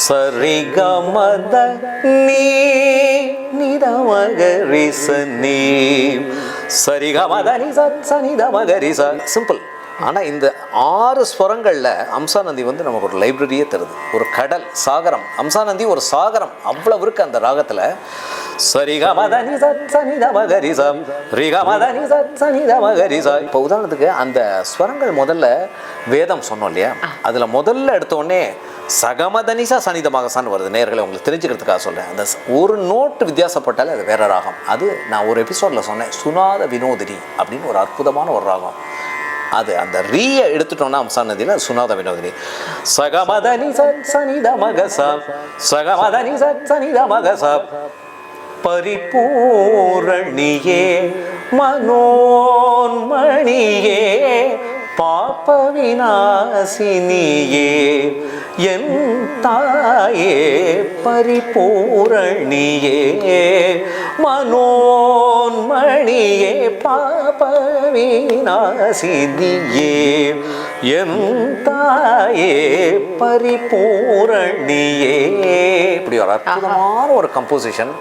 சரிகமத நீ நிதமகரிச நீ சரிகமத நிதமகரிச. சிம்பிள். ஆனால் இந்த 6 ஸ்வரங்களில் அம்சாநந்தி வந்து நமக்கு ஒரு லைப்ரரியே தருது. ஒரு கடல் சாகரம். அம்சாநந்தி ஒரு சாகரம், அவ்வளவு இருக்கு அந்த ராகத்தில். சரிகமதனி சனிதமகரிசம் ரிகமதனி சனிதமகரிசா. இப்போ உதாரணத்துக்கு அந்த ஸ்வரங்கள் முதல்ல வேதம் சொன்னோம் இல்லையா, அதில் முதல்ல எடுத்தோடனே சகமதனிசா சனிதமகசான்னு வருது. நேர்களை உங்களுக்கு தெரிஞ்சுக்கிறதுக்காக சொல்கிறேன். அந்த ஒரு நோட்டு வித்தியாசப்பட்டாலே அது வேற ராகம். அது நான் ஒரு எபிசோடில் சொன்னேன், சுனாத வினோதினி அப்படின்னு ஒரு அற்புதமான ஒரு ராகம். அது அந்த ரீயை எடுத்துட்டோம்னா அம்சாநதியில் சுனாத வினோதினி. சகமதனி சனிதமகசா சகமதனி சனிதமகசா பரிபூரணியே மனோன்மணியே பாப விநாசினியே என் தாயே பரிபூரணியே மனோன்மணியே பாப விநாசினியே என் தாயே பரிபூரணியே. இப்படி ஒரு அற்புதமான ஒரு கம்போசிஷன்.